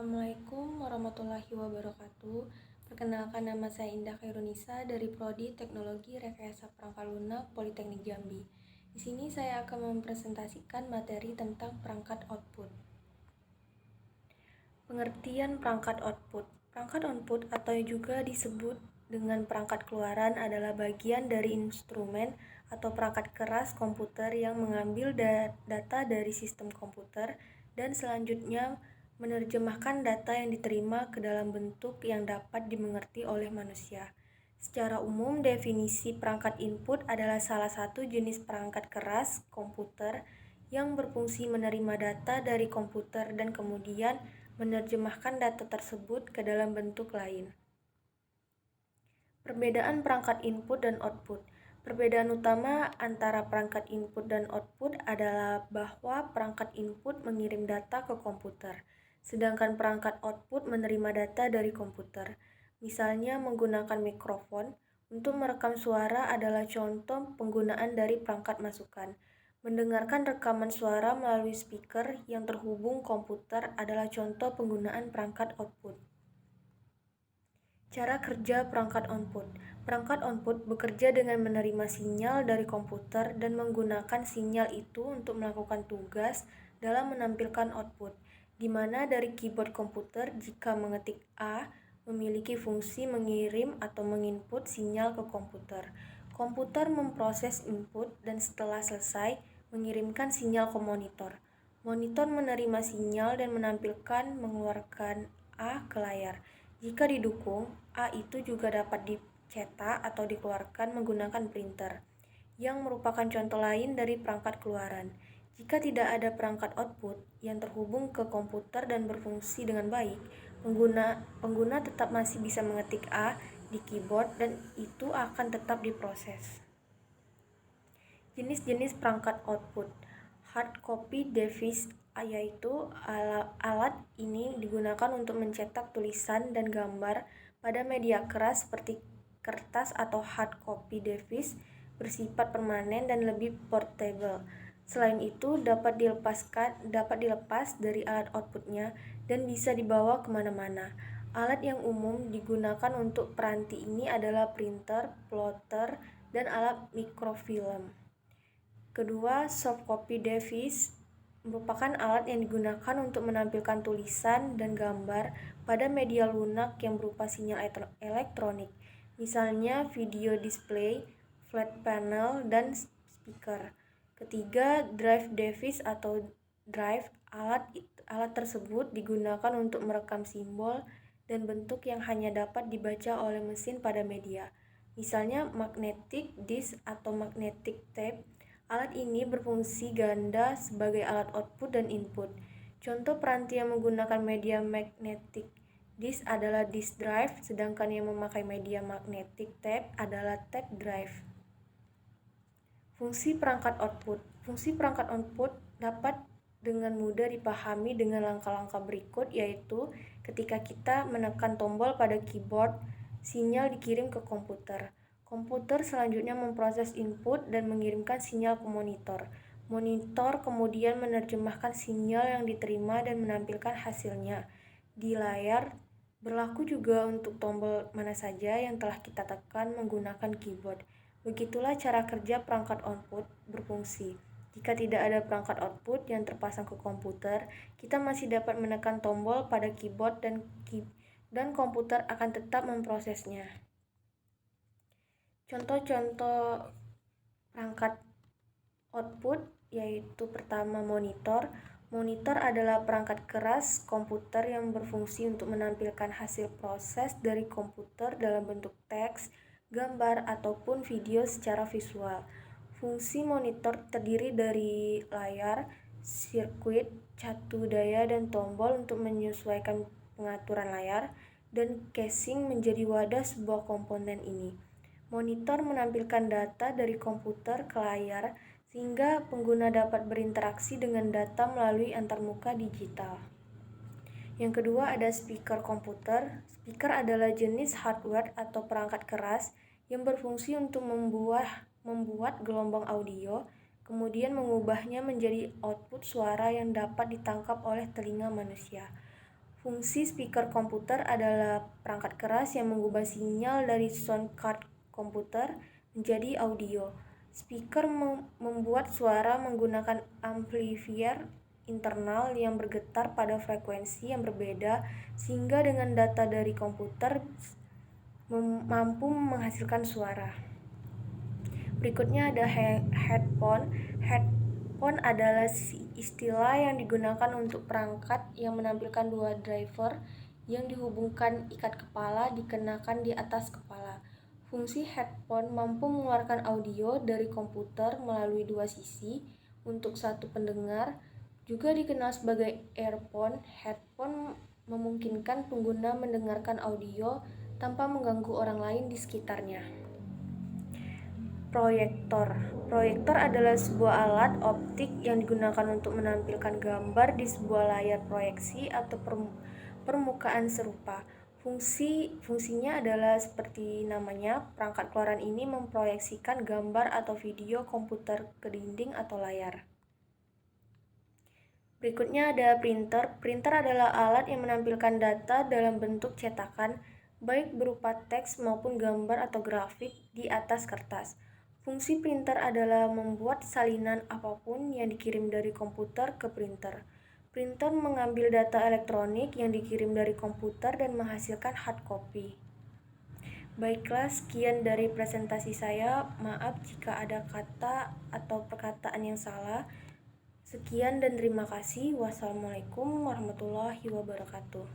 Assalamualaikum warahmatullahi wabarakatuh. Perkenalkan, nama saya Indah Khairunisa dari Prodi Teknologi Rekayasa Perangkat Lunak Politeknik Jambi. Di sini saya akan mempresentasikan materi tentang perangkat output. Pengertian perangkat output. Perangkat output atau juga disebut dengan perangkat keluaran adalah bagian dari instrumen atau perangkat keras komputer yang mengambil data dari sistem komputer dan selanjutnya menerjemahkan data yang diterima ke dalam bentuk yang dapat dimengerti oleh manusia. Secara umum, definisi perangkat input adalah salah satu jenis perangkat keras komputer yang berfungsi menerima data dari komputer dan kemudian menerjemahkan data tersebut ke dalam bentuk lain. Perbedaan perangkat input dan output. Perbedaan utama antara perangkat input dan output adalah bahwa perangkat input mengirim data ke komputer, sedangkan perangkat output menerima data dari komputer. Misalnya menggunakan mikrofon untuk merekam suara adalah contoh penggunaan dari perangkat masukan. Mendengarkan rekaman suara melalui speaker yang terhubung komputer adalah contoh penggunaan perangkat output. Cara kerja perangkat output. Perangkat output bekerja dengan menerima sinyal dari komputer dan menggunakan sinyal itu untuk melakukan tugas dalam menampilkan output, di mana dari keyboard komputer jika mengetik A memiliki fungsi mengirim atau menginput sinyal ke komputer. Komputer memproses input dan setelah selesai mengirimkan sinyal ke monitor. Monitor menerima sinyal dan menampilkan mengeluarkan A ke layar. Jika didukung, A itu juga dapat dicetak atau dikeluarkan menggunakan printer, yang merupakan contoh lain dari perangkat keluaran. Jika tidak ada perangkat output yang terhubung ke komputer dan berfungsi dengan baik, pengguna tetap masih bisa mengetik A di keyboard dan itu akan tetap diproses. Jenis-jenis perangkat output. Hard copy device, yaitu alat ini digunakan untuk mencetak tulisan dan gambar pada media keras seperti kertas atau hard copy device bersifat permanen dan lebih portable. Selain itu, dapat dilepas dari alat outputnya dan bisa dibawa kemana-mana. Alat yang umum digunakan untuk peranti ini adalah printer, plotter, dan alat mikrofilm. Kedua, soft copy device merupakan alat yang digunakan untuk menampilkan tulisan dan gambar pada media lunak yang berupa sinyal elektronik, misalnya video display, flat panel, dan speaker. Ketiga, drive device atau drive. Alat tersebut digunakan untuk merekam simbol dan bentuk yang hanya dapat dibaca oleh mesin pada media, misalnya magnetic disk atau magnetic tape. Alat ini berfungsi ganda sebagai alat output dan input. Contoh peranti yang menggunakan media magnetic disk adalah disk drive, sedangkan yang memakai media magnetic tape adalah tape drive. Fungsi perangkat output. Fungsi perangkat output dapat dengan mudah dipahami dengan langkah-langkah berikut, yaitu ketika kita menekan tombol pada keyboard, sinyal dikirim ke komputer. Komputer selanjutnya memproses input dan mengirimkan sinyal ke monitor. Monitor kemudian menerjemahkan sinyal yang diterima dan menampilkan hasilnya di layar. Berlaku juga untuk tombol mana saja yang telah kita tekan menggunakan keyboard. Begitulah cara kerja perangkat output berfungsi. Jika tidak ada perangkat output yang terpasang ke komputer, kita masih dapat menekan tombol pada keyboard dan komputer akan tetap memprosesnya. Contoh-contoh perangkat output yaitu pertama monitor. Monitor adalah perangkat keras komputer yang berfungsi untuk menampilkan hasil proses dari komputer dalam bentuk teks, gambar, ataupun video secara visual. Fungsi monitor terdiri dari layar, sirkuit, catu daya, dan tombol untuk menyesuaikan pengaturan layar, dan casing menjadi wadah sebuah komponen ini. Monitor menampilkan data dari komputer ke layar sehingga pengguna dapat berinteraksi dengan data melalui antarmuka digital. Yang kedua ada speaker komputer. Speaker adalah jenis hardware atau perangkat keras yang berfungsi untuk membuat gelombang audio, kemudian mengubahnya menjadi output suara yang dapat ditangkap oleh telinga manusia. Fungsi speaker komputer adalah perangkat keras yang mengubah sinyal dari sound card komputer menjadi audio. Speaker membuat suara menggunakan amplifier internal yang bergetar pada frekuensi yang berbeda, sehingga dengan data dari komputer mampu menghasilkan suara. Berikutnya ada headphone. Headphone adalah istilah yang digunakan untuk perangkat yang menampilkan dua driver yang dihubungkan ikat kepala dikenakan di atas kepala. Fungsi headphone mampu mengeluarkan audio dari komputer melalui dua sisi untuk satu pendengar. Juga dikenal sebagai earphone, headphone memungkinkan pengguna mendengarkan audio tanpa mengganggu orang lain di sekitarnya. Proyektor. Proyektor adalah sebuah alat optik yang digunakan untuk menampilkan gambar di sebuah layar proyeksi atau permukaan serupa. Fungsinya adalah seperti namanya, perangkat keluaran ini memproyeksikan gambar atau video komputer ke dinding atau layar. Berikutnya ada printer. Printer adalah alat yang menampilkan data dalam bentuk cetakan, baik berupa teks maupun gambar atau grafik di atas kertas. Fungsi printer adalah membuat salinan apapun yang dikirim dari komputer ke printer. Printer mengambil data elektronik yang dikirim dari komputer dan menghasilkan hard copy. Baiklah, sekian dari presentasi saya. Maaf jika ada kata atau perkataan yang salah. Sekian dan terima kasih. Wassalamualaikum warahmatullahi wabarakatuh.